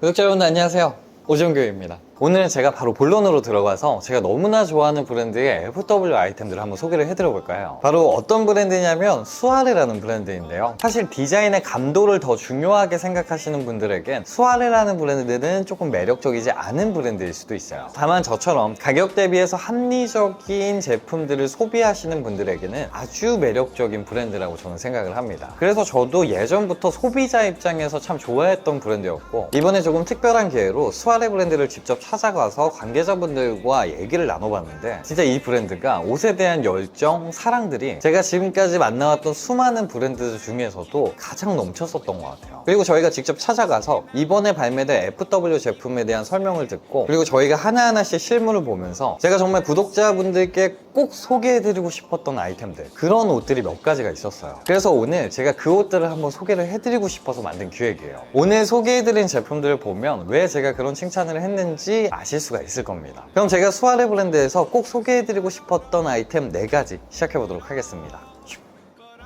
구독자 여러분들 안녕하세요, 오정교입니다. 오늘은 제가 바로 본론으로 들어가서 제가 너무나 좋아하는 브랜드의 FW 아이템들을 한번 소개를 해드려 볼까요. 바로 어떤 브랜드냐면 수아레라는 브랜드인데요. 사실 디자인의 감도를 더 중요하게 생각하시는 분들에겐 수아레라는 브랜드는 조금 매력적이지 않은 브랜드일 수도 있어요. 다만 저처럼 가격 대비해서 합리적인 제품들을 소비하시는 분들에게는 아주 매력적인 브랜드라고 저는 생각을 합니다. 그래서 저도 예전부터 소비자 입장에서 참 좋아했던 브랜드였고, 이번에 조금 특별한 기회로 수아레 브랜드를 직접 찾아가서 관계자분들과 얘기를 나눠봤는데, 진짜 이 브랜드가 옷에 대한 열정, 사랑들이 제가 지금까지 만나왔던 수많은 브랜드 중에서도 가장 넘쳤었던 것 같아요. 그리고 저희가 직접 찾아가서 이번에 발매된 FW 제품에 대한 설명을 듣고, 그리고 저희가 하나하나씩 실물을 보면서 제가 정말 구독자분들께 꼭 소개해드리고 싶었던 아이템들, 그런 옷들이 몇 가지가 있었어요. 그래서 오늘 제가 그 옷들을 한번 소개를 해드리고 싶어서 만든 기획이에요. 오늘 소개해드린 제품들을 보면 왜 제가 그런 칭찬을 했는지 아실 수가 있을 겁니다. 그럼 제가 수아레 브랜드에서 꼭 소개해드리고 싶었던 아이템 4가지 시작해보도록 하겠습니다.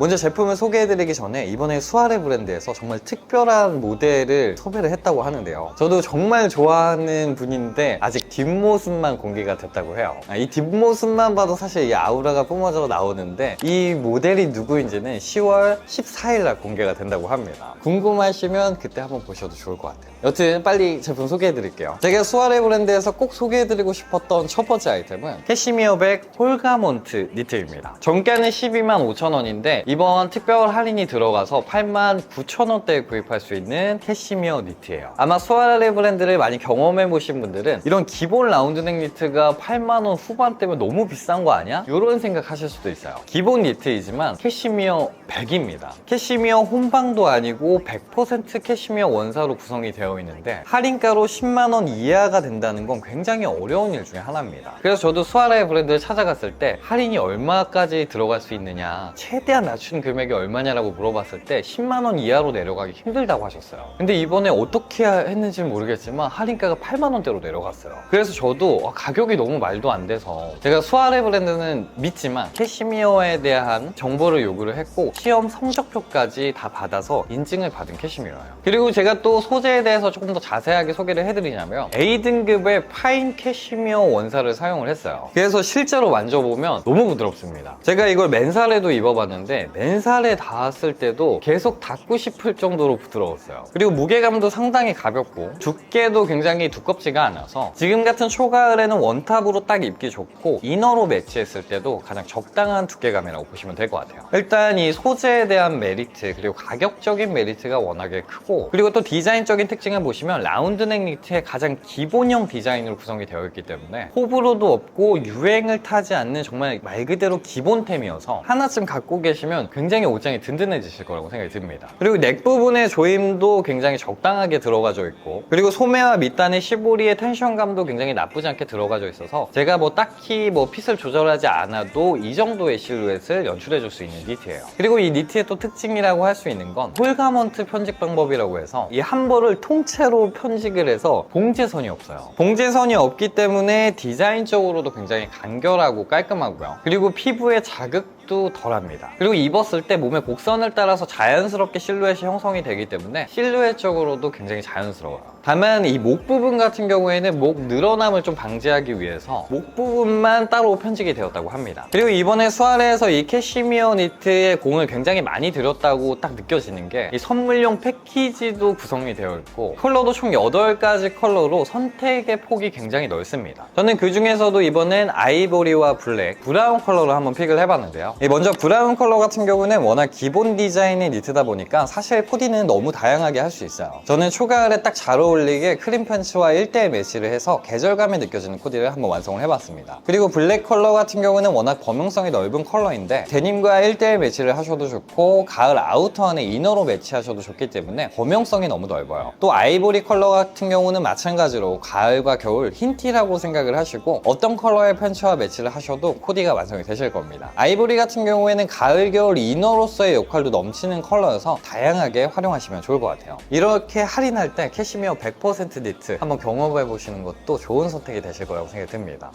먼저 제품을 소개해드리기 전에 이번에 수아레 브랜드에서 정말 특별한 모델을 섭외를 했다고 하는데요. 저도 정말 좋아하는 분인데 아직 뒷모습만 공개가 됐다고 해요. 이 뒷모습만 봐도 사실 이 아우라가 뿜어져 나오는데, 이 모델이 누구인지는 10월 14일 날 공개가 된다고 합니다. 궁금하시면 그때 한번 보셔도 좋을 것 같아요. 여튼 빨리 제품 소개해드릴게요. 제가 수아레 브랜드에서 꼭 소개해드리고 싶었던 첫 번째 아이템은 캐시미어백 폴가몬트 니트입니다. 정가는 125,000원인데 이번 특별 할인이 들어가서 89,000원대에 구입할 수 있는 캐시미어 니트예요. 아마 수아레 브랜드를 많이 경험해보신 분들은 이런 기본 라운드넥 니트가 8만원 후반대면 너무 비싼 거 아니야? 이런 생각 하실 수도 있어요. 기본 니트이지만 캐시미어 100입니다. 캐시미어 혼방도 아니고 100% 캐시미어 원사로 구성이 되어 있는데, 할인가로 10만원 이하가 된다는 건 굉장히 어려운 일 중에 하나입니다. 그래서 저도 수아레 브랜드를 찾아갔을 때 할인이 얼마까지 들어갈 수 있느냐, 최대한 낮춘 금액이 얼마냐라고 물어봤을 때 10만원 이하로 내려가기 힘들다고 하셨어요. 근데 이번에 어떻게 했는지는 모르겠지만 할인가가 8만원대로 내려갔어요. 그래서 저도 가격이 너무 말도 안 돼서, 제가 수아레 브랜드는 믿지만 캐시미어에 대한 정보를 요구를 했고 시험 성적표까지 다 받아서 인증을 받은 캐시미어예요. 그리고 제가 또 소재에 대해서 조금 더 자세하게 소개를 해드리냐면, A등급의 파인 캐시미어 원사를 사용을 했어요. 그래서 실제로 만져보면 너무 부드럽습니다. 제가 이걸 맨살에도 입어봤는데 맨살에 닿았을 때도 계속 닿고 싶을 정도로 부드러웠어요. 그리고 무게감도 상당히 가볍고 두께도 굉장히 두껍지가 않아서 지금 같은 초가을에는 원탑으로 딱 입기 좋고, 이너로 매치했을 때도 가장 적당한 두께감이라고 보시면 될 것 같아요. 일단 이 소재에 대한 메리트, 그리고 가격적인 메리트가 워낙에 크고, 그리고 또 디자인적인 특징을 보시면 라운드넥 니트의 가장 기본형 디자인으로 구성이 되어 있기 때문에 호불호도 없고 유행을 타지 않는 정말 말 그대로 기본템이어서 하나쯤 갖고 계시면 굉장히 옷장이 든든해지실 거라고 생각이 듭니다. 그리고 넥 부분의 조임도 굉장히 적당하게 들어가져 있고, 그리고 소매와 밑단의 시보리의 텐션감도 굉장히 나쁘지 않게 들어가져 있어서 제가 딱히 핏을 조절하지 않아도 이 정도의 실루엣을 연출해줄 수 있는 니트예요. 그리고 이 니트의 또 특징이라고 할 수 있는 건 폴가먼트 편직 방법이라고 해서 이 한 벌을 통째로 편직을 해서 봉제선이 없어요. 봉제선이 없기 때문에 디자인적으로도 굉장히 간결하고 깔끔하고요. 그리고 피부에 자극도 덜합니다. 그리고 입었을 때 몸의 곡선을 따라서 자연스럽게 실루엣이 형성이 되기 때문에 실루엣적으로도 굉장히 자연스러워요. 다만 이 목 부분 같은 경우에는 목 늘어남을 좀 방지하기 위해서 목 부분만 따로 편직이 되었다고 합니다. 그리고 이번에 수아레에서 이 캐시미어 니트에 공을 굉장히 많이 들였다고 딱 느껴지는 게, 이 선물용 패키지도 구성이 되어 있고 컬러도 총 8가지 컬러로 선택의 폭이 굉장히 넓습니다. 저는 그 중에서도 이번엔 아이보리와 블랙, 브라운 컬러로 한번 픽을 해봤는데요. 먼저 브라운 컬러 같은 경우는 워낙 기본 디자인의 니트다 보니까 사실 코디는 너무 다양하게 할 수 있어요. 저는 초가을에 딱 잘 어울리게 크림 팬츠와 1대1 매치를 해서 계절감이 느껴지는 코디를 한번 완성을 해봤습니다. 그리고 블랙 컬러 같은 경우는 워낙 범용성이 넓은 컬러인데 데님과 1대1 매치를 하셔도 좋고 가을 아우터 안에 이너로 매치하셔도 좋기 때문에 범용성이 너무 넓어요. 또 아이보리 컬러 같은 경우는 마찬가지로 가을과 겨울 흰티라고 생각을 하시고 어떤 컬러의 팬츠와 매치를 하셔도 코디가 완성이 되실 겁니다. 아이보리 같은 경우에는 가을 겨울 이너로서의 역할도 넘치는 컬러여서 다양하게 활용하시면 좋을 것 같아요. 이렇게 할인할 때 캐시미어 100% 니트 한번 경험해 보시는 것도 좋은 선택이 되실 거라고 생각이 듭니다.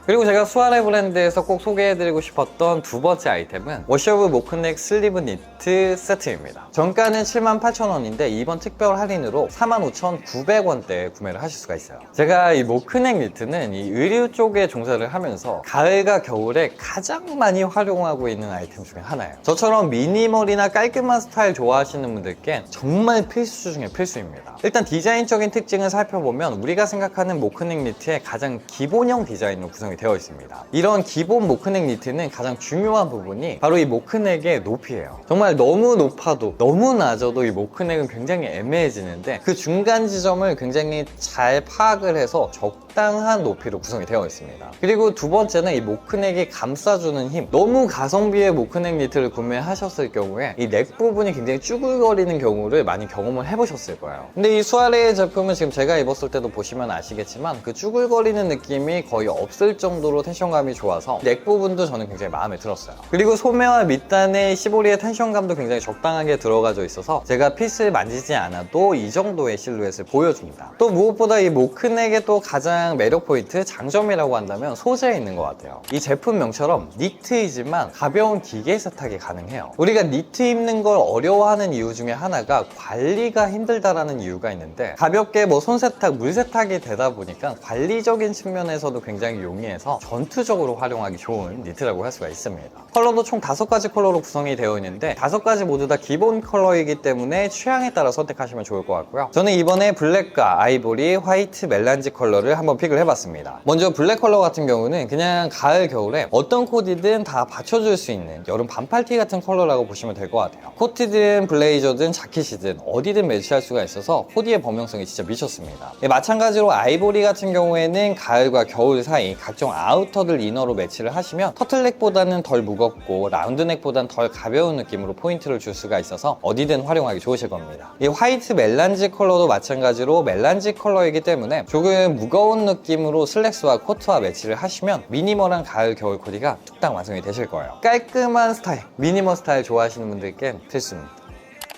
그리고 제가 수아레 브랜드에서 꼭 소개해드리고 싶었던 두 번째 아이템은 워셔블 모크넥 슬리브 니트 세트입니다. 정가는 78,000원인데 이번 특별 할인으로 45,900원대에 구매를 하실 수가 있어요. 제가 이 모크넥 니트는 이 의류 쪽에 종사를 하면서 가을과 겨울에 가장 많이 활용하고 있는 아이템 중에 하나예요. 저처럼 미니멀이나 깔끔한 스타일 좋아하시는 분들께 정말 필수 중에 필수입니다. 일단 디자인적인 특징을 살펴보면 우리가 생각하는 모크넥 니트의 가장 기본형 디자인으로 구성이 되어 있습니다. 이런 기본 모크넥 니트는 가장 중요한 부분이 바로 이 모크넥의 높이예요. 정말 너무 높아도 너무 낮아도 이 모크넥은 굉장히 애매해지는데 그 중간 지점을 굉장히 잘 파악을 해서 적당한 높이로 구성이 되어 있습니다. 그리고 두 번째는 이 모크넥이 감싸주는 힘. 너무 가성비의 모크넥 니트를 구매하셨을 경우에 이 넥 부분이 굉장히 쭈글거리는 경우를 많이 경험을 해보셨을 거예요. 근데 이 수아레의 제품은 지금 제가 입었을 때도 보시면 아시겠지만 그 쭈글거리는 느낌이 거의 없을 정도로 텐션감이 좋아서 넥 부분도 저는 굉장히 마음에 들었어요. 그리고 소매와 밑단의 시보리의 텐션감도 굉장히 적당하게 들어가져 있어서 제가 핏을 만지지 않아도 이 정도의 실루엣을 보여줍니다. 또 무엇보다 이 모크넥의 또 가장 매력 포인트, 장점이라고 한다면 소재에 있는 것 같아요. 이 제품명처럼 니트이지만 가벼운 기계 세탁이 가능해요. 우리가 니트 입는 걸 어려워하는 이유 중에 하나가 관리가 힘들다라는 이유가 있는데 가볍게 뭐 손세탁, 물세탁이 되다 보니까 관리적인 측면에서도 굉장히 용이해서 전투적으로 활용하기 좋은 니트라고 할 수가 있습니다. 컬러도 총 5가지 컬러로 구성이 되어 있는데 5가지 모두 다 기본 컬러이기 때문에 취향에 따라 선택하시면 좋을 것 같고요. 저는 이번에 블랙과 아이보리, 화이트, 멜란지 컬러를 한번 픽을 해봤습니다. 먼저 블랙 컬러 같은 경우는 그냥 가을, 겨울에 어떤 코디든 다 받쳐줄 수 있는 여름 반팔티 같은 컬러라고 보시면 될 것 같아요. 코트든 블레이저든 자켓이든 어디든 매치할 수가 있어서 코디의 범용성이 진짜 미쳤습니다. 마찬가지로 아이보리 같은 경우에는 가을과 겨울 사이 각종 아우터들 이너로 매치를 하시면 터틀넥보다는 덜 무겁고 라운드넥보다는 덜 가벼운 느낌으로 포인트를 줄 수가 있어서 어디든 활용하기 좋으실 겁니다. 이 화이트 멜란지 컬러도 마찬가지로 멜란지 컬러이기 때문에 조금 무거운 느낌으로 슬랙스와 코트와 매치를 하시면 미니멀한 가을 겨울 코디가 뚝딱 완성이 되실 거예요. 깔끔한 스타일, 미니멀 스타일 좋아하시는 분들께 필수입니다.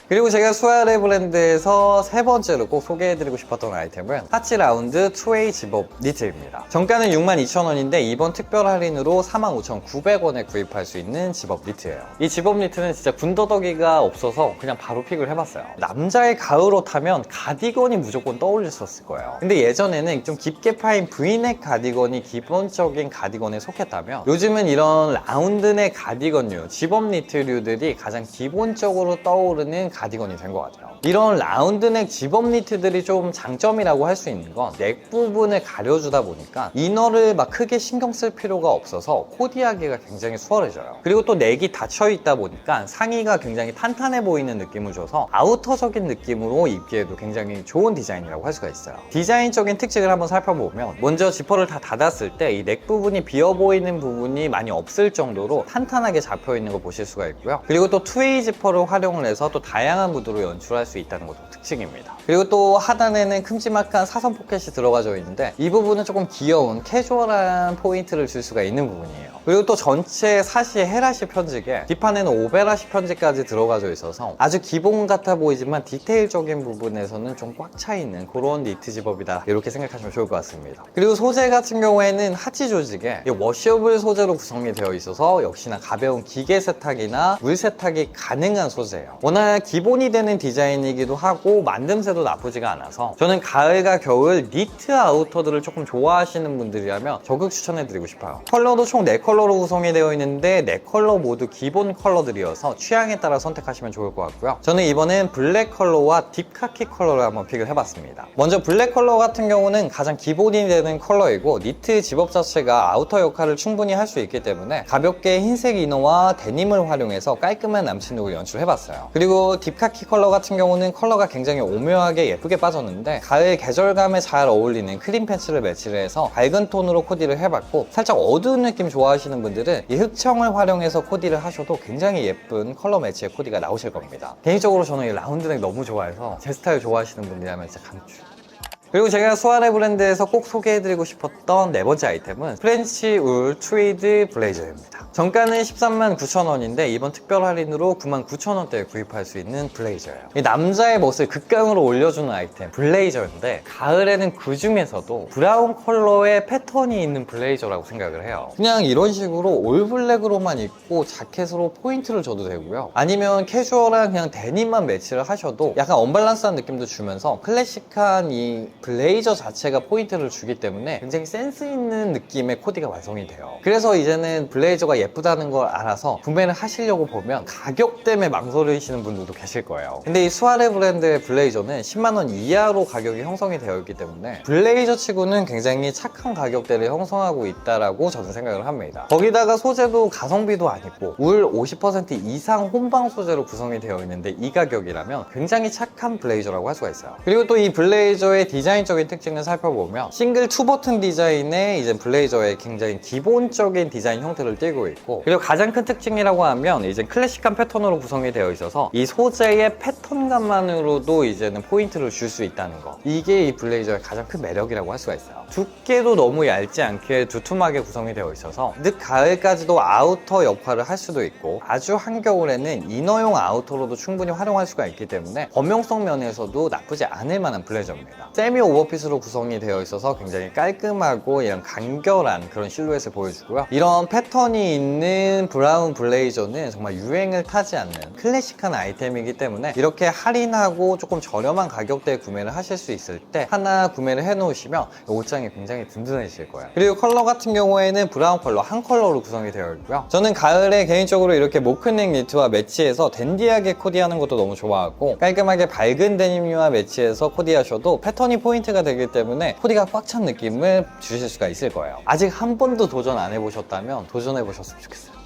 그리고 제가 수아레 브랜드에서 세 번째로 꼭 소개해드리고 싶었던 아이템은 하치 라운드 투웨이 집업 니트입니다. 정가는 62,000원인데 이번 특별 할인으로 45,900원에 구입할 수 있는 집업 니트예요. 이 집업 니트는 진짜 군더더기가 없어서 그냥 바로 픽을 해봤어요. 남자의 가을옷 하면 가디건이 무조건 떠올렸었을 거예요. 근데 예전에는 좀 깊게 파인 브이넥 가디건이 기본적인 가디건에 속했다면 요즘은 이런 라운드넥 가디건류, 집업 니트류들이 가장 기본적으로 떠오르는 가디건이 된 것 같아요. 이런 라운드넥 집업 니트들이 좀 장점이라고 할 수 있는 건 넥 부분을 가려주다 보니까 이너를 막 크게 신경 쓸 필요가 없어서 코디하기가 굉장히 수월해져요. 그리고 또 넥이 닫혀 있다 보니까 상의가 굉장히 탄탄해 보이는 느낌을 줘서 아우터적인 느낌으로 입기에도 굉장히 좋은 디자인이라고 할 수가 있어요. 디자인적인 특징을 한번 살펴보면 먼저 지퍼를 다 닫았을 때 이 넥 부분이 비어 보이는 부분이 많이 없을 정도로 탄탄하게 잡혀 있는 거 보실 수가 있고요. 그리고 또 투웨이 지퍼를 활용을 해서 또 다양한 무드로 연출할 수 있다는 것도 특징입니다. 그리고 또 하단에는 큼지막한 사선 포켓이 들어가져 있는데 이 부분은 조금 귀여운 캐주얼한 포인트를 줄 수가 있는 부분이에요. 그리고 또 전체 사시에 헤라시 편지게 뒷판에는 오베라시 편지까지 들어가져 있어서 아주 기본 같아 보이지만 디테일적인 부분에서는 좀 꽉 차 있는 그런 니트 집업이다, 이렇게 생각하시면 좋을 것 같습니다. 그리고 소재 같은 경우에는 하치 조직에 워셔블 소재로 구성이 되어 있어서 역시나 가벼운 기계 세탁이나 물 세탁이 가능한 소재예요. 워낙 기본이 되는 디자인이기도 하고 만듦새도 나쁘지가 않아서 저는 가을과 겨울 니트 아우터들을 조금 좋아하시는 분들이라면 적극 추천해드리고 싶어요. 컬러도 총 4컬러로 구성이 되어 있는데 4컬러 모두 기본 컬러들이어서 취향에 따라 선택하시면 좋을 것 같고요. 저는 이번엔 블랙 컬러와 딥카키 컬러를 한번 픽을 해봤습니다. 먼저 블랙 컬러 같은 경우는 가장 기본이 되는 컬러이고 니트 집업 자체가 아우터 역할을 충분히 할 수 있기 때문에 가볍게 흰색 이너와 데님을 활용해서 깔끔한 남친룩을 연출해봤어요. 그리고 딥카키 컬러 같은 경우는 컬러가 굉장히 오묘하게 예쁘게 빠졌는데 가을 계절감에 잘 어울리는 크림 팬츠를 매치를 해서 밝은 톤으로 코디를 해봤고, 살짝 어두운 느낌 좋아하시는 분들은 이 흑청을 활용해서 코디를 하셔도 굉장히 예쁜 컬러 매치의 코디가 나오실 겁니다. 개인적으로 저는 이 라운드넥 너무 좋아해서 제 스타일 좋아하시는 분이라면 진짜 강추. 그리고 제가 수아레 브랜드에서 꼭 소개해드리고 싶었던 네 번째 아이템은 프렌치 울 트위드 블레이저입니다. 정가는 139,000원인데 이번 특별 할인으로 99,000원대에 구입할 수 있는 블레이저예요. 이 남자의 멋을 극강으로 올려주는 아이템 블레이저인데 가을에는 그 중에서도 브라운 컬러의 패턴이 있는 블레이저라고 생각을 해요. 그냥 이런 식으로 올 블랙으로만 입고 자켓으로 포인트를 줘도 되고요. 아니면 캐주얼한 그냥 데님만 매치를 하셔도 약간 언밸런스한 느낌도 주면서 클래식한 이 블레이저 자체가 포인트를 주기 때문에 굉장히 센스 있는 느낌의 코디가 완성이 돼요. 그래서 이제는 블레이저가 예쁘다는 걸 알아서 구매를 하시려고 보면 가격 때문에 망설이시는 분들도 계실 거예요. 근데 이 수아레 브랜드의 블레이저는 10만원 이하로 가격이 형성이 되어 있기 때문에 블레이저 치고는 굉장히 착한 가격대를 형성하고 있다라고 저는 생각을 합니다. 거기다가 소재도 가성비도 아니고 울 50% 이상 혼방 소재로 구성이 되어 있는데 이 가격이라면 굉장히 착한 블레이저라고 할 수가 있어요. 그리고 또 이 블레이저의 디자인적인 특징을 살펴보면 싱글 투 버튼 디자인의 이제 블레이저의 굉장히 기본적인 디자인 형태를 띠고 있고, 그리고 가장 큰 특징이라고 하면 이제 클래식한 패턴으로 구성이 되어 있어서 이 소재의 패턴감만으로도 이제는 포인트를 줄 수 있다는 거, 이게 이 블레이저의 가장 큰 매력이라고 할 수가 있어요. 두께도 너무 얇지 않게 두툼하게 구성이 되어 있어서 늦 가을까지도 아우터 역할을 할 수도 있고, 아주 한겨울에는 이너용 아우터로도 충분히 활용할 수가 있기 때문에 범용성 면에서도 나쁘지 않을 만한 블레이저입니다. 세미 오버핏으로 구성이 되어 있어서 굉장히 깔끔하고 이런 간결한 그런 실루엣을 보여주고요. 이런 패턴이 있는 브라운 블레이저는 정말 유행을 타지 않는 클래식한 아이템이기 때문에 이렇게 할인하고 조금 저렴한 가격대에 구매를 하실 수 있을 때 하나 구매를 해 놓으시면 옷장이 굉장히 든든해질 거예요. 그리고 컬러 같은 경우에는 브라운 컬러 한 컬러로 구성이 되어 있고요. 저는 가을에 개인적으로 이렇게 모크넥 니트와 매치해서 댄디하게 코디하는 것도 너무 좋아하고, 깔끔하게 밝은 데님류와 매치해서 코디하셔도 패턴이 포인트가 되기 때문에 코디가 꽉 찬 느낌을 주실 수가 있을 거예요. 아직 한 번도 도전 안 해보셨다면 도전해 보셨으면 좋겠어요.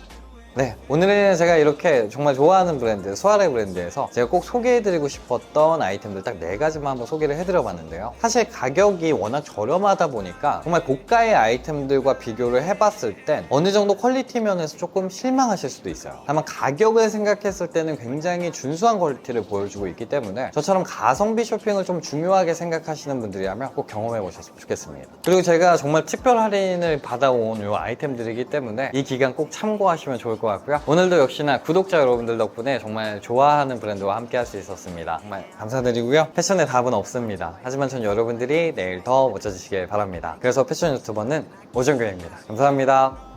네, 오늘은 제가 이렇게 정말 좋아하는 브랜드 수아레 브랜드에서 제가 꼭 소개해드리고 싶었던 아이템들 딱 4가지만 한번 소개를 해드려봤는데요. 사실 가격이 워낙 저렴하다 보니까 정말 고가의 아이템들과 비교를 해봤을 땐 어느 정도 퀄리티 면에서 조금 실망하실 수도 있어요. 다만 가격을 생각했을 때는 굉장히 준수한 퀄리티를 보여주고 있기 때문에 저처럼 가성비 쇼핑을 좀 중요하게 생각하시는 분들이라면 꼭 경험해보셨으면 좋겠습니다. 그리고 제가 정말 특별 할인을 받아온 이 아이템들이기 때문에 이 기간 꼭 참고하시면 좋을 것 같고요. 오늘도 역시나 구독자 여러분들 덕분에 정말 좋아하는 브랜드와 함께 할 수 있었습니다. 정말 감사드리고요. 패션의 답은 없습니다. 하지만 전 여러분들이 내일 더 멋져지시길 바랍니다. 그래서 패션 유튜버는 오정교입니다. 감사합니다.